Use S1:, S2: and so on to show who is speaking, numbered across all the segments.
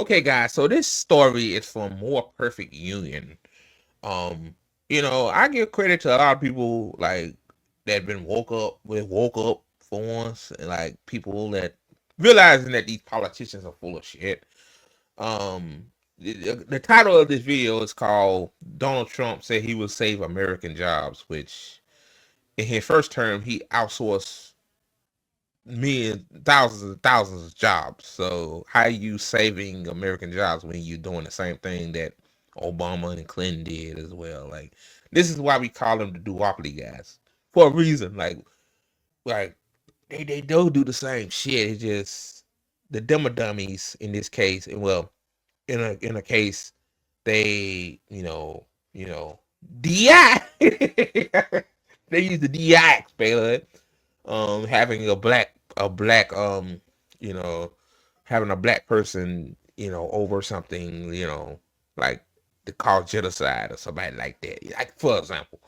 S1: Okay, guys, so this story is from More Perfect Union. Um, I give credit to a lot of people like that been woke up for once, and like people that realizing that these politicians are full of shit. The title of this video is called Donald Trump said he will save American jobs, which in his first term he outsourced millions, thousands and thousands of jobs. So how you saving American jobs when you're doing the same thing that Obama and Clinton did as well? Like this is why we call them the duopoly guys for a reason. Like they don't do the same shit. It's just the dumber dummies in this case. And well, in a case they DI they use the DI expander, having a black you know having a black person over something like the cause genocide or somebody like that, like for example.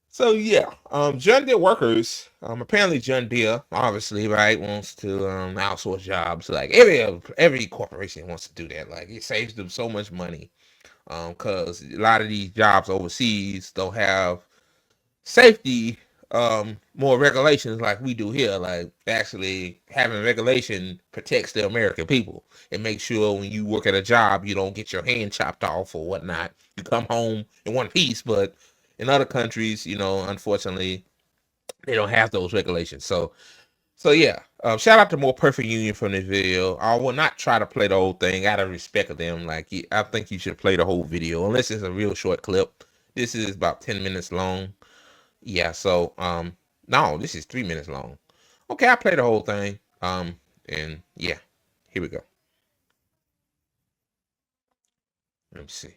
S1: So yeah, John Deere workers, apparently John Deere, obviously, right, wants to outsource jobs. Like every corporation wants to do that. Like it saves them so much money. Because a lot of these jobs overseas don't have safety, more regulations like we do here. Like actually having regulation protects the American people and makes sure when you work at a job you don't get your hand chopped off or whatnot. You come home in one piece, but in other countries, unfortunately, they don't have those regulations. So yeah, shout out to More Perfect Union from this video. I will not try to play the whole thing out of respect of them. Like I think you should play the whole video unless it's a real short clip. This is about 10 minutes long. Yeah, so no, this is 3 minutes long. Okay, I play the whole thing. And yeah, here we go. Let me see.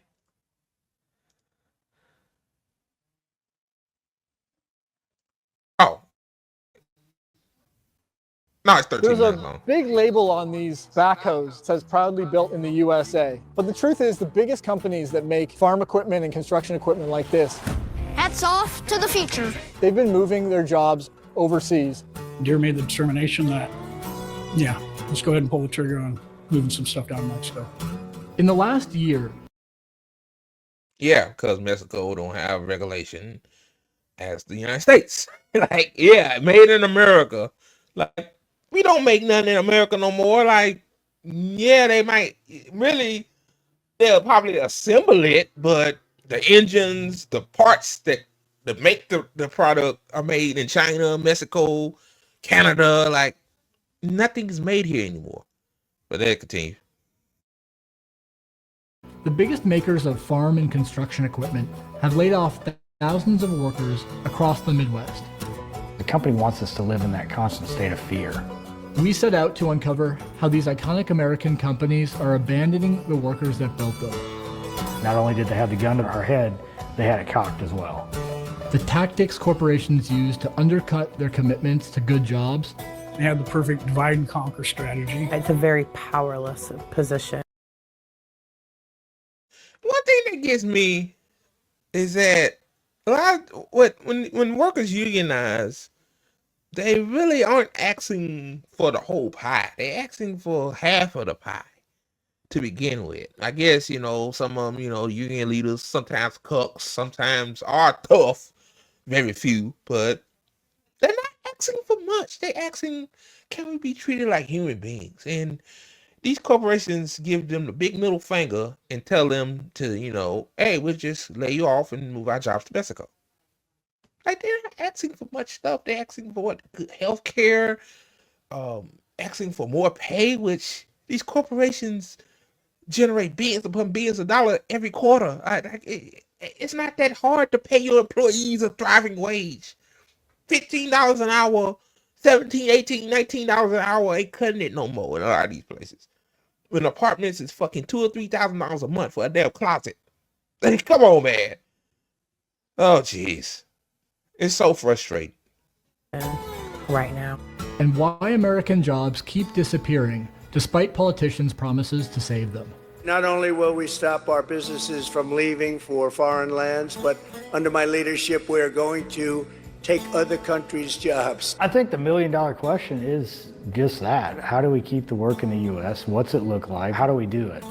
S1: Oh, no, it's
S2: There's
S1: 13
S2: a
S1: minutes long.
S2: big label on these backhoes that says proudly built in the USA. But the truth is the biggest companies that make farm equipment and construction equipment like this,
S3: hats off to the future.
S2: they've been moving their jobs overseas.
S4: Deere made the determination that, yeah, let's go ahead and pull the trigger on moving some stuff down to Mexico.
S5: In the last year,
S1: Yeah, because Mexico don't have regulation as the United States. Like, yeah, made in America. Like, we don't make nothing in America no more. Like, yeah, they might really, they'll probably assemble it, but the engines, the parts that make the product are made in China, Mexico, Canada. Like, nothing's made here anymore. But they continue.
S5: the biggest makers of farm and construction equipment have laid off thousands of workers across the Midwest.
S6: The company wants us to live in that constant state of fear.
S5: We set out to uncover how these iconic American companies are abandoning the workers that built them.
S6: Not only did they have the gun to our head, they had it cocked as well.
S5: The tactics corporations use to undercut their commitments to good jobs.
S4: They had the perfect divide and conquer strategy.
S7: It's a very powerless position.
S1: One thing that gets me is that a lot when workers unionize, they really aren't asking for the whole pie. They're asking for half of the pie to begin with. I guess, some of them, union leaders sometimes cucks, sometimes are tough, very few, but they're not asking for much. They're asking, can we be treated like human beings? And these corporations give them the big middle finger and tell them to, hey, we'll just lay you off and move our jobs to Mexico. Like, they're not asking for much stuff. They're asking for what? Good health care, asking for more pay, which these corporations generate billions upon billions of dollars every quarter. It's not that hard to pay your employees a thriving wage. $15 an hour, $17, $18, $19 an hour ain't cutting it no more in a lot of these places. When apartments is fucking $2,000 or $3,000 a month for a damn closet. Like, come on, man. Oh, jeez. It's so frustrating.
S7: Right now.
S5: And why American jobs keep disappearing despite politicians' promises to save them.
S8: Not only will we stop our businesses from leaving for foreign lands, but under my leadership, we are going to take other countries' jobs.
S6: I think the million-dollar question is just that. How do we keep the work in the U.S.? What's it look like? How do we do it?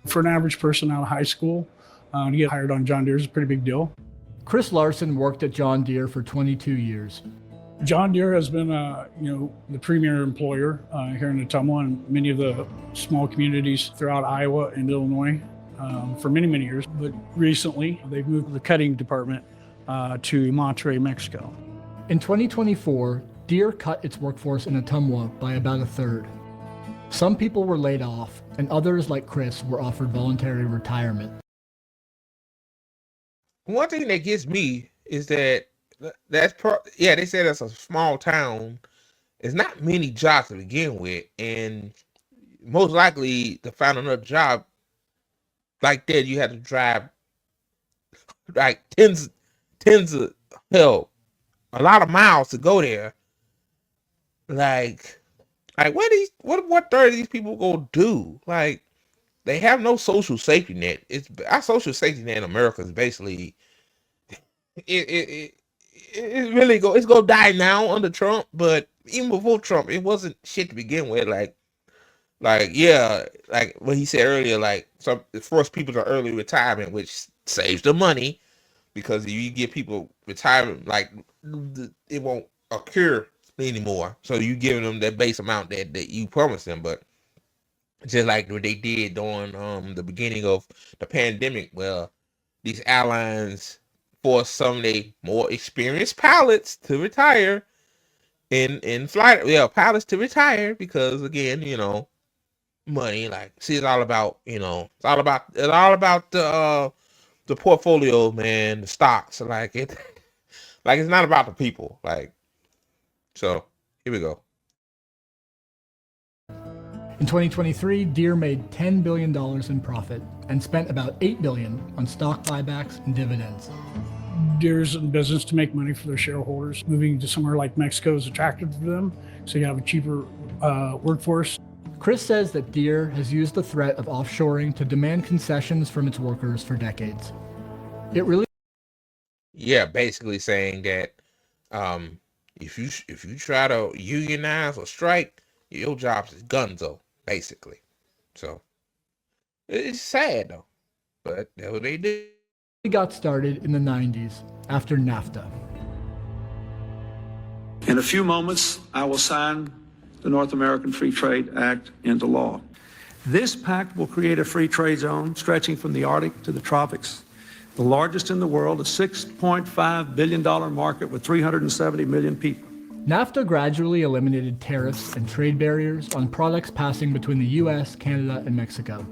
S4: For an average person out of high school, to get hired on John Deere is a pretty big deal.
S5: Chris Larson worked at John Deere for 22 years.
S4: John Deere has been, the premier employer here in Ottumwa and many of the small communities throughout Iowa and Illinois for many, many years. But recently, they've moved the cutting department to Monterrey, Mexico.
S5: In 2024, Deere cut its workforce in Ottumwa by about a third. Some people were laid off, and others, like Chris, were offered voluntary retirement.
S1: One thing that gets me is that they said it's a small town. There's not many jobs to begin with, and most likely to find another job like that, you have to drive like tens of hell, a lot of miles to go there. Like what are these people gonna do? Like, they have no social safety net. Our social safety net in America is basically it's gonna die now under Trump, but even before Trump, it wasn't shit to begin with. Like what he said earlier, like it forced people to early retirement, which saves the money because if you give people retirement, like it won't occur anymore. So you giving them that base amount that you promised them, but just like what they did during the beginning of the pandemic, well, these airlines forced some of the more experienced pilots to retire in flight. Yeah, pilots to retire because again, money. Like, see, it's all about the portfolio, man, the stocks. Like it's not about the people. Like, so here we go.
S5: In 2023, Deere made $10 billion in profit and spent about $8 billion on stock buybacks and dividends.
S4: Deere's in business to make money for their shareholders. Moving to somewhere like Mexico is attractive to them, so you have a cheaper workforce.
S5: Chris says that Deere has used the threat of offshoring to demand concessions from its workers for decades. It really...
S1: Yeah, basically saying that if you try to unionize or strike, your job's is gunzo, basically. So it's sad though, but that's what they did.
S5: It got started in the 90s after NAFTA.
S9: In a few moments, I will sign the North American Free Trade Act into law. This pact will create a free trade zone stretching from the Arctic to the tropics, the largest in the world, a $6.5 billion market with 370 million people.
S5: NAFTA gradually eliminated tariffs and trade barriers on products passing between the US, Canada, and Mexico.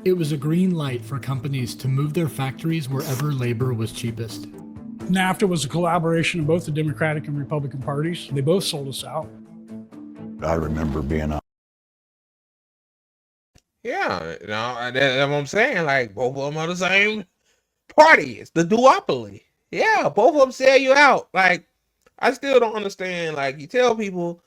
S5: It was a green light for companies to move their factories wherever labor was cheapest.
S4: NAFTA was a collaboration of both the Democratic and Republican parties. They both sold us out.
S10: I remember being on.
S1: Yeah, that's what I'm saying. Like, both of them are the same party. It's the duopoly. Yeah, both of them sell you out. Like, I still don't understand. Like, you tell people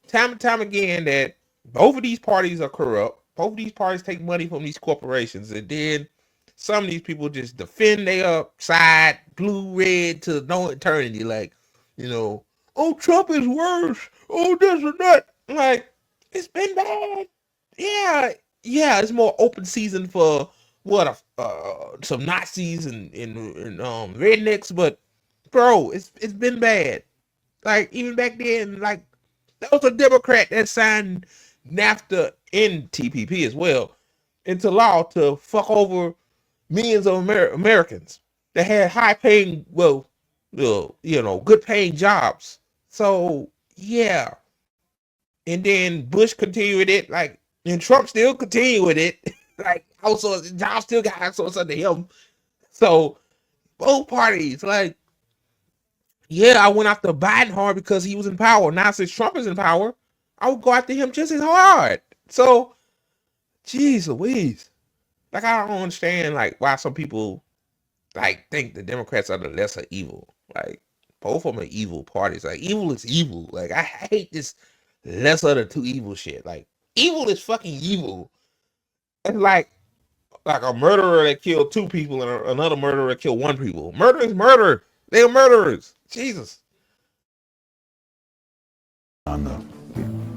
S1: time and time again that both of these parties are corrupt. Both of these parties take money from these corporations, and then some of these people just defend their side, blue, red to no eternity. Like, oh, Trump is worse. Oh, this or that. Like, it's been bad. Yeah, it's more open season for some Nazis and rednecks, but bro, it's been bad. Like, even back then, like, that was a Democrat that signed NAFTA and TPP as well into law to fuck over millions of Americans that had high-paying, good-paying jobs. So yeah, and then Bush continued with it, like, and Trump still continued with it. Like, outsourcing jobs still got outsourced under him. So both parties, like, yeah, I went after Biden hard because he was in power. Now since Trump is in power, I would go after him just as hard. So, geez Louise. Like, I don't understand, like, why some people, like, think the Democrats are the lesser evil. Like, both of them are evil parties. Like, evil is evil. Like, I hate this lesser of the two evil shit. Like, evil is fucking evil. And, like, like a murderer that killed 2 people and another murderer that killed 1 people. Murder is murder. They are murderers. Jesus.
S10: On the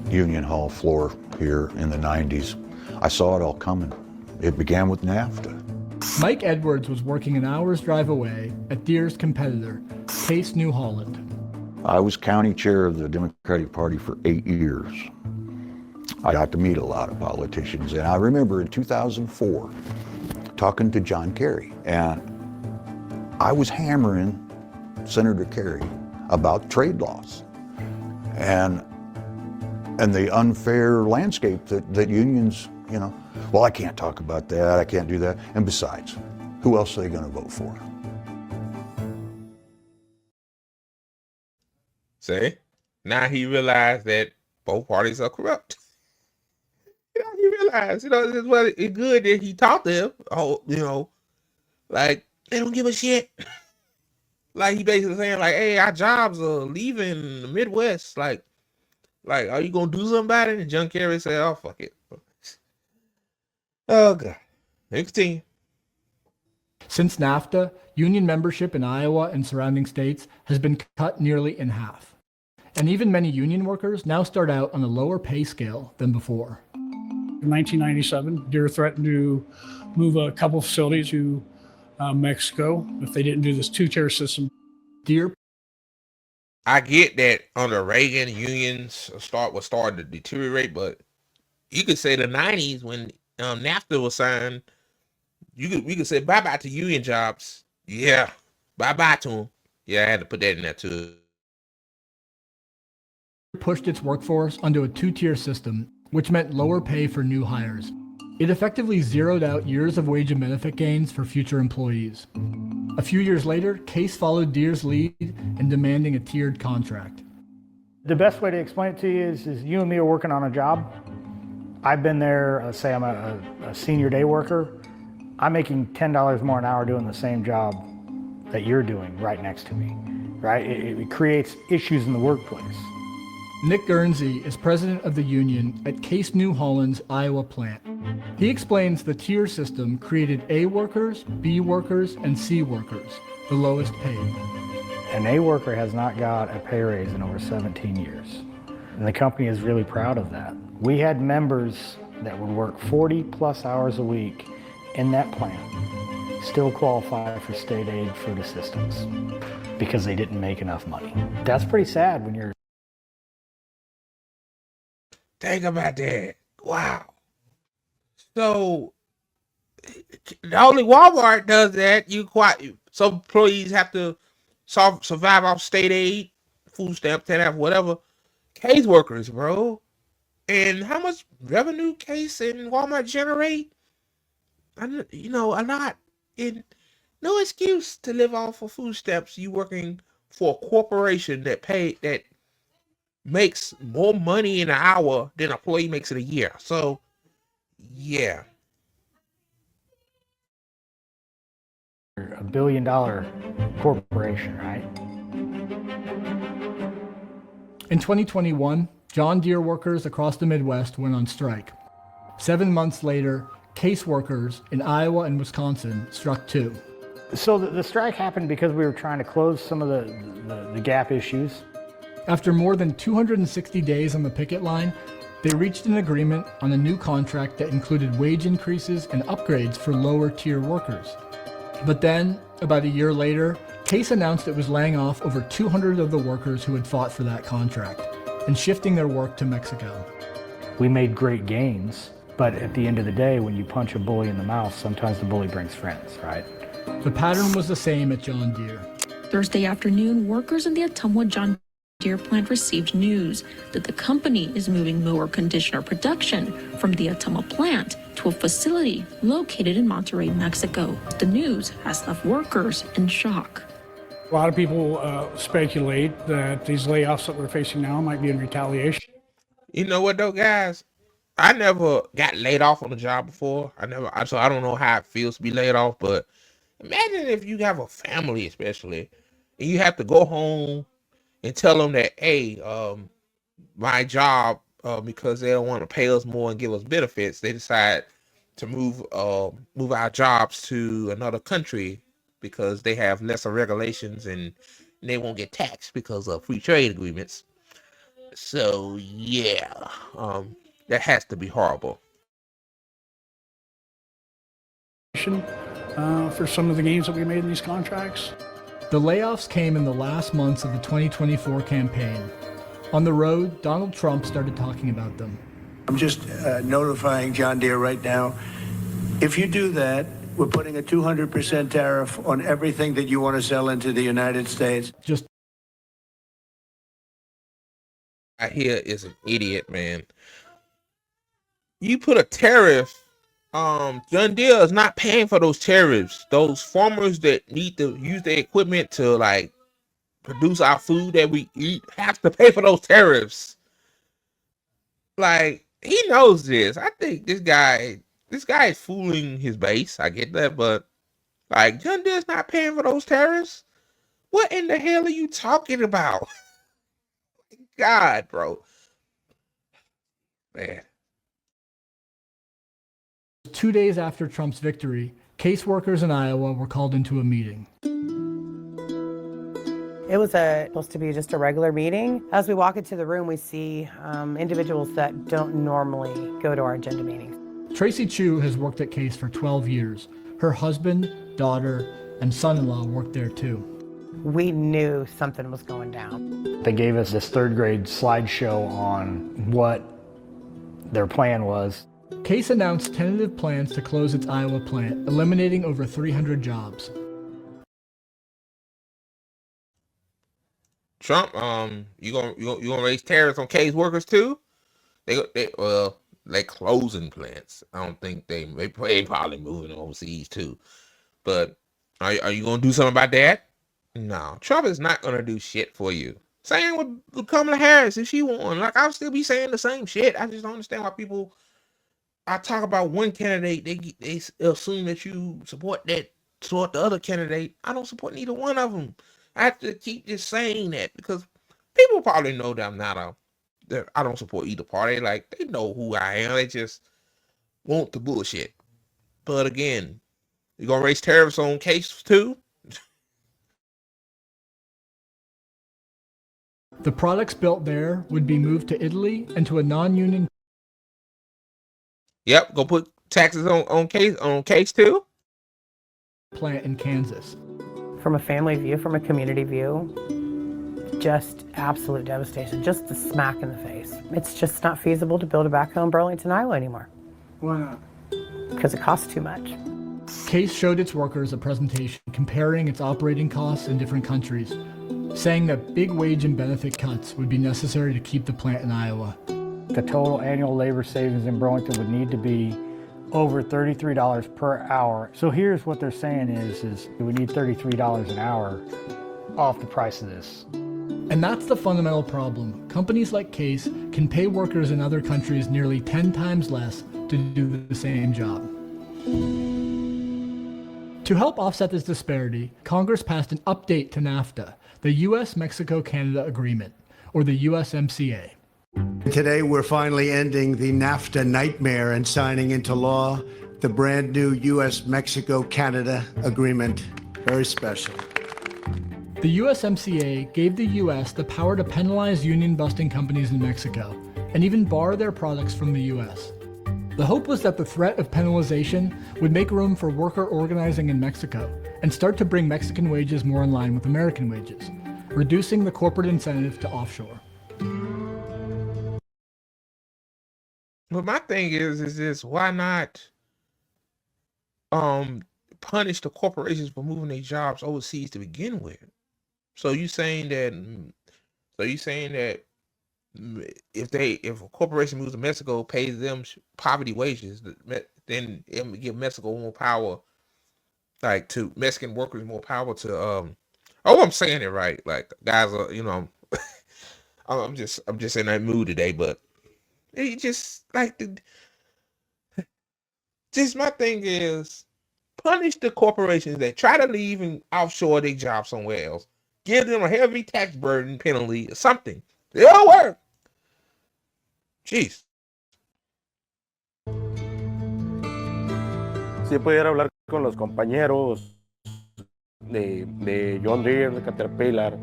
S10: Union Hall floor here in the 90s, I saw it all coming. It began with NAFTA.
S5: Mike Edwards was working an hour's drive away at Deere's competitor, Case New Holland.
S10: I was county chair of the Democratic Party for 8 years. I got to meet a lot of politicians, and I remember in 2004 talking to John Kerry, and I was hammering Senator Kerry about trade laws and the unfair landscape that unions, you know, well, I can't talk about that, I can't do that, and besides, who else are they going to vote for?
S1: See? Now he realized that both parties are corrupt. He realized, it's good that he talked to him. Oh, like, they don't give a shit. Like, he basically saying, like, hey, our jobs are leaving the Midwest. Like, are you going to do something about it? And John Kerry said, oh, fuck it. Oh, God. Let's continue.
S5: Since NAFTA, union membership in Iowa and surrounding states has been cut nearly in half. And even many union workers now start out on a lower pay scale than before.
S4: In 1997, Deere threatened to move a couple facilities to Mexico if they didn't do this 2-tier system.
S5: Deere.
S1: I get that under Reagan, unions were starting to deteriorate, but you could say the 90s when NAFTA was signed, we could say bye-bye to union jobs. Yeah, bye-bye to them. Yeah, I had to put that in there too.
S5: Pushed its workforce onto a 2-tier system, which meant lower pay for new hires. It effectively zeroed out years of wage and benefit gains for future employees. A few years later, Case followed Deere's lead in demanding a tiered contract.
S6: The best way to explain it to you is you and me are working on a job. I've been there, say I'm a senior day worker. I'm making $10 more an hour doing the same job that you're doing right next to me, right? It creates issues in the workplace.
S5: Nick Guernsey is president of the union at Case New Holland's Iowa plant. He explains the tier system created A workers, B workers, and C workers, the lowest paid.
S6: An A worker has not got a pay raise in over 17 years. And the company is really proud of that. We had members that would work 40 plus hours a week in that plant still qualify for state aid food assistance because they didn't make enough money. That's pretty sad when you're...
S1: Think about that. Wow. So only Walmart does that. Some employees have to survive off state aid, food stamp, 10F, whatever. Case workers, bro. And how much revenue Case and Walmart generate? A lot. And no excuse to live off of food stamps. You working for a corporation that makes more money in an hour than an employee makes in a year. So, yeah.
S6: $1 billion corporation, right?
S5: In 2021, John Deere workers across the Midwest went on strike. 7 months later, Case workers in Iowa and Wisconsin struck too.
S6: So the strike happened because we were trying to close some of the gap issues.
S5: After more than 260 days on the picket line, they reached an agreement on a new contract that included wage increases and upgrades for lower tier workers. But then, about a year later, Case announced it was laying off over 200 of the workers who had fought for that contract and shifting their work to Mexico.
S6: We made great gains, but at the end of the day, when you punch a bully in the mouth, sometimes the bully brings friends, right?
S5: The pattern was the same at John Deere.
S11: Thursday afternoon, workers in the Ottumwa John Deere plant received news that the company is moving mower conditioner production from the Ottumwa plant to a facility located in Monterrey, Mexico. The news has left workers in shock.
S4: A lot of people speculate that these layoffs that we're facing now might be in retaliation.
S1: You know what though, guys? I never got laid off on a job before. So I don't know how it feels to be laid off, but imagine if you have a family, especially, and you have to go home and tell them that, hey, my job, because they don't want to pay us more and give us benefits, they decide to move our jobs to another country because they have lesser regulations and they won't get taxed because of free trade agreements. So yeah, that has to be horrible.
S4: For some of the gains that we made in these contracts.
S5: The layoffs came in the last months of the 2024 campaign. On the road, Donald Trump started talking about them.
S8: I'm just notifying John Deere right now. If you do that, we're putting a 200% tariff on everything that you want to sell into the United States.
S5: Just
S1: I hear is an idiot, man. You put a tariff. John Deere is not paying for those tariffs. Those farmers that need to use their equipment to like produce our food that we eat have to pay for those tariffs. Like, he knows this. I think this guy is fooling his base. I get that, but like, John Deere's not paying for those tariffs. What in the hell are you talking about? God, bro. Man.
S5: 2 days after Trump's victory, case workers in Iowa were called into a meeting.
S7: It was supposed to be just a regular meeting. As we walk into the room, we see individuals that don't normally go to our agenda meetings.
S5: Tracy Chu has worked at Case for 12 years. Her husband, daughter, and son-in-law worked there too.
S7: We knew something was going down.
S6: They gave us this third grade slideshow on what their plan was.
S5: Case announced tentative plans to close its Iowa plant, eliminating over 300 jobs.
S1: Trump, you gonna raise tariffs on case workers too? They closing plants. I don't think they probably moving overseas too. But are you gonna do something about that? No, Trump is not gonna do shit for you. Same with Kamala Harris if she won. Like, I'll still be saying the same shit. I just don't understand why people. I talk about one candidate, they assume that you support the other candidate. I don't support neither one of them. I have to keep just saying that because people probably know that that I don't support either party. Like, they know who I am. They just want the bullshit. But again, you gonna raise tariffs on case too?
S5: The products built there would be moved to Italy and to a non-union.
S1: Yep, go put taxes on case too.
S5: Plant in Kansas.
S7: From a family view, from a community view, just absolute devastation, just a smack in the face. It's just not feasible to build a backhoe in Burlington, Iowa anymore.
S2: Why not?
S7: Because it costs too much.
S5: Case showed its workers a presentation comparing its operating costs in different countries, saying that big wage and benefit cuts would be necessary to keep the plant in Iowa.
S6: The total annual labor savings in Burlington would need to be over $33 per hour. So here's what they're saying is we need $33 an hour off the price of this.
S5: And that's the fundamental problem. Companies like Case can pay workers in other countries nearly 10 times less to do the same job. To help offset this disparity, Congress passed an update to NAFTA, the U.S.-Mexico-Canada Agreement, or the USMCA.
S8: Today, we're finally ending the NAFTA nightmare and signing into law the brand new U.S.-Mexico-Canada agreement. Very special.
S5: The USMCA gave the U.S. the power to penalize union-busting companies in Mexico and even bar their products from the U.S. The hope was that the threat of penalization would make room for worker organizing in Mexico and start to bring Mexican wages more in line with American wages, reducing the corporate incentive to offshore.
S1: But my thing is this: why not punish the corporations for moving their jobs overseas to begin with? So you saying that if a corporation moves to Mexico, pays them poverty wages, then it would give Mexico more power, like to Mexican workers more power to I'm saying it right. Like, guys are, I'm just in that mood today, but it just like my thing is punish the corporations that try to leave and offshore their job somewhere else. Give them a heavy tax burden penalty or something. It'll work. Jeez.
S12: Si pudiera hablar con los compañeros de John Deere, de Caterpillar,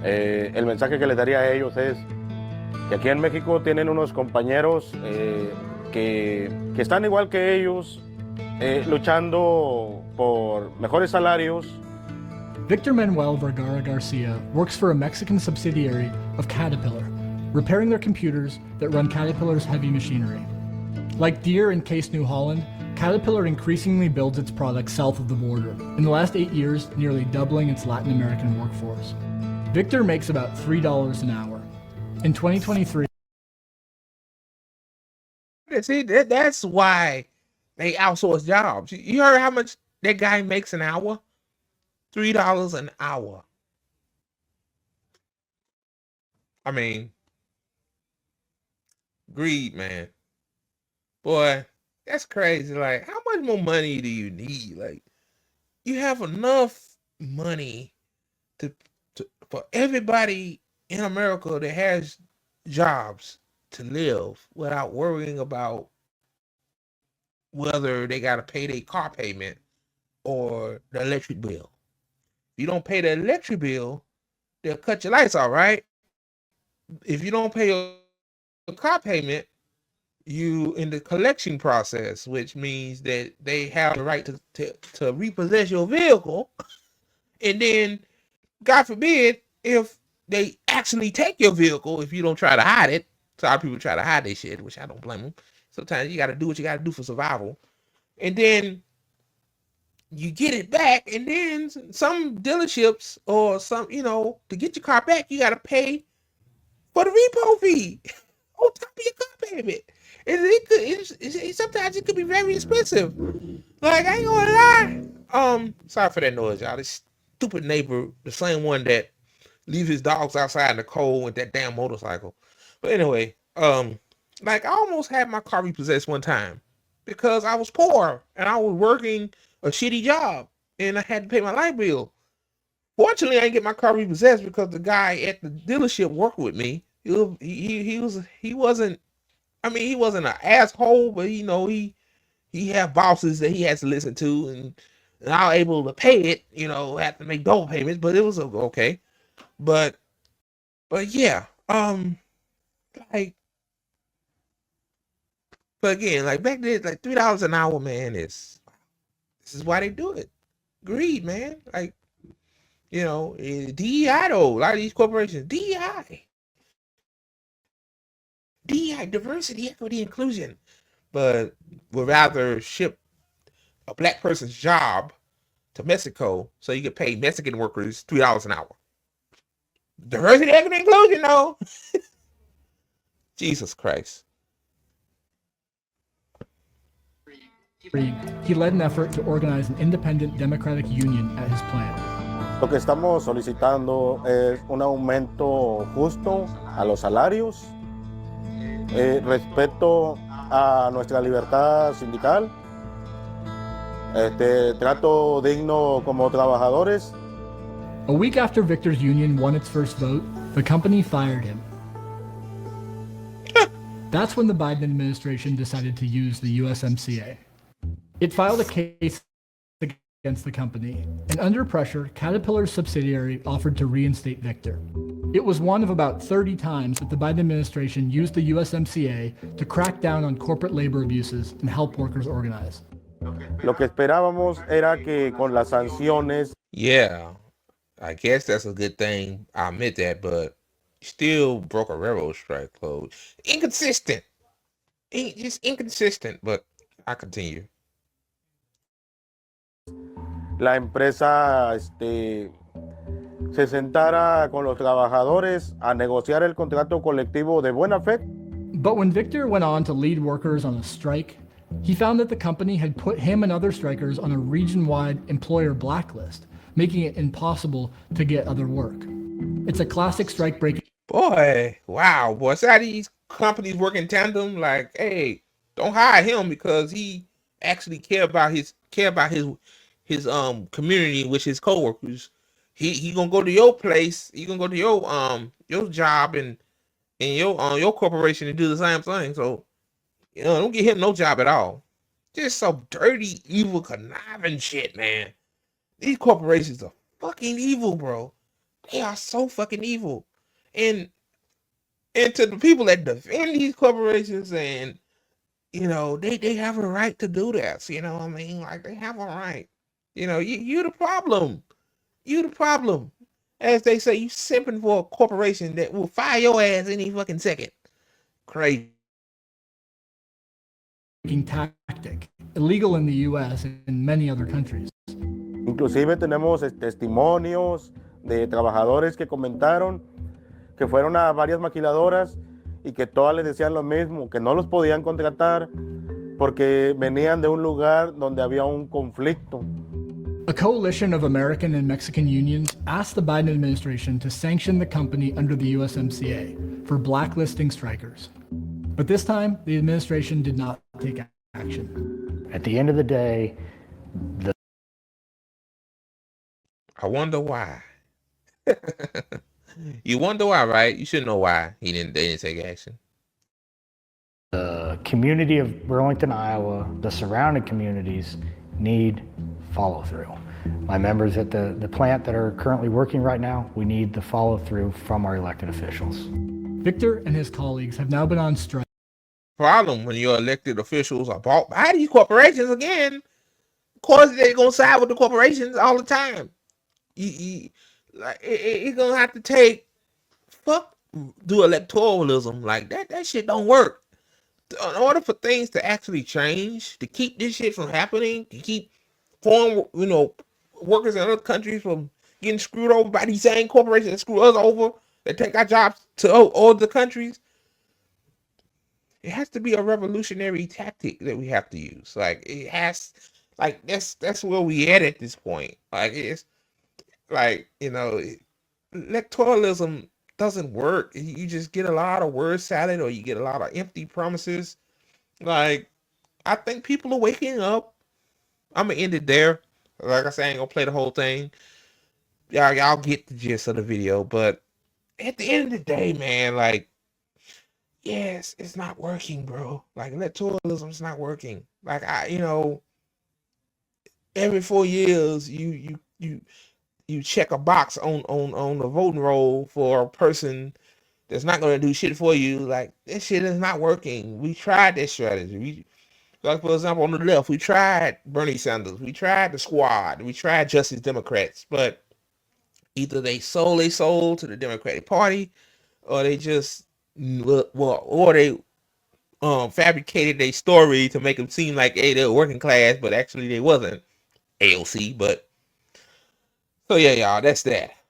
S12: el mensaje que les daría a ellos es que aquí en México tienen unos compañeros que están igual que ellos, luchando por mejores salarios.
S5: Victor Manuel Vergara Garcia works for a Mexican subsidiary of Caterpillar, repairing their computers that run Caterpillar's heavy machinery. Like Deere and Case New Holland, Caterpillar increasingly builds its products south of the border, in the last 8 years nearly doubling its Latin American workforce. Victor makes about $3 an hour. In 2023,
S1: See, that's why they outsource jobs. You heard how much that guy makes an hour? $3 an hour. I mean, greed, man. Boy, that's crazy. Like, how much more money do you need? Like, you have enough money to for everybody in America that has jobs to live without worrying about whether they got to pay their car payment or the electric bill. If you don't pay the electric bill, they'll cut your lights off, right? If you don't pay your car payment, you in the collection process, which means that they have the right to repossess your vehicle. And then, God forbid, if they actually take your vehicle, if you don't try to hide it, so a lot of people try to hide their shit, which I don't blame them. Sometimes you got to do what you got to do for survival. And then you get it back, and then some dealerships or some, to get your car back, you got to pay for the repo fee on top of your car payment. And sometimes it could be very expensive. Like, I ain't gonna lie. Sorry for that noise, y'all. This stupid neighbor, the same one that leave his dogs outside in the cold with that damn motorcycle. But anyway, like, I almost had my car repossessed one time because I was poor and I was working a shitty job and I had to pay my light bill. Fortunately, I didn't get my car repossessed because the guy at the dealership worked with me. He wasn't. I mean, he wasn't an asshole, but he had bosses that he has to listen to, and I was able to pay it. Had to make double payments, but it was okay. But yeah, like, but again, like back then, like $3 an hour, man, this is why they do it. Greed, man. Like, DEI though, a lot of these corporations, DEI, diversity, equity, inclusion, but would rather ship a black person's job to Mexico so you can pay Mexican workers $3 an hour. Diversity, equity, inclusion, though. Jesus Christ.
S5: he led an effort to organize an independent democratic union at his plant.
S12: Lo que estamos solicitando es un aumento justo a los salarios, respeto a nuestra libertad sindical, trato digno como trabajadores.
S5: A week after Victor's union won its first vote, the company fired him. That's when the Biden administration decided to use the USMCA. It filed a case against the company, and under pressure, Caterpillar's subsidiary offered to reinstate Victor. It was one of about 30 times that the Biden administration used the USMCA to crack down on corporate labor abuses and help workers organize.
S12: Lo que esperábamos era que con las sanciones.
S1: Yeah, I guess that's a good thing. I admit that, but still broke a railroad strike code. Inconsistent. Just inconsistent, but I continue.
S12: La empresa se sentara con los trabajadores a negociar el contrato colectivo de buena fe.
S5: But when Victor went on to lead workers on a strike, he found that the company had put him and other strikers on a region-wide employer blacklist, making it impossible to get other work. It's a classic strike-breaking.
S1: Boy, wow, boy. See how these companies work in tandem? Like, hey, don't hire him because he actually care about his community, which his coworkers. He gonna go to your place. He gonna go to your job and your corporation and do the same thing. So don't get him no job at all. just some dirty, evil, conniving shit, man. These corporations are fucking evil, bro. They are so fucking evil. And to the people that defend these corporations, and they have a right to do this. You know what I mean? Like, they have a right. You the problem. You the problem. As they say, you simping for a corporation that will fire your ass any fucking second. Crazy.
S5: Tactic, illegal in the U.S. and in many other countries.
S12: Inclusive tenemos testimonios de trabajadores que comentaron que fueron a varias maquiladoras y que todas les decían lo mismo, que no los podían contratar porque venían de un lugar donde había un conflicto.
S5: A coalition of American and Mexican unions asked the Biden administration to sanction the company under the USMCA for blacklisting strikers. But this time, the administration did not take action.
S6: At the end of the day,
S1: I wonder why. You wonder why, right? You should know why they didn't take action.
S6: The community of Burlington, Iowa, the surrounding communities need follow through. My members at the plant that are currently working right now, we need the follow through from our elected officials.
S5: Victor and his colleagues have now been on strike.
S1: Problem when your elected officials are bought by these corporations again. Of course, they're gonna side with the corporations all the time. It's gonna have to take do electoralism like that. That shit don't work. In order for things to actually change, to keep this shit from happening, to keep foreign, workers in other countries from getting screwed over by these same corporations that screw us over, that take our jobs to other countries, it has to be a revolutionary tactic that we have to use. Like, it has, like, that's where we at this point. Like, it's like, electoralism doesn't work. You just get a lot of word salad, or you get a lot of empty promises. Like, I think people are waking up. I'm gonna end it there. Like I said, I ain't gonna play the whole thing. Y'all get the gist of the video. But at the end of the day, man, like, yes, it's not working, bro. Like, electoralism is not working. Like, every 4 years, you check a box on the voting roll for a person that's not going to do shit for you. Like, this shit is not working. We tried that strategy. Like, for example, on the left, we tried Bernie Sanders. We tried the Squad. We tried Justice Democrats. But either they sold to the Democratic Party, or they just, or they fabricated a story to make them seem like, hey, they were working class, but actually they wasn't. AOC. But so yeah, y'all, that's that.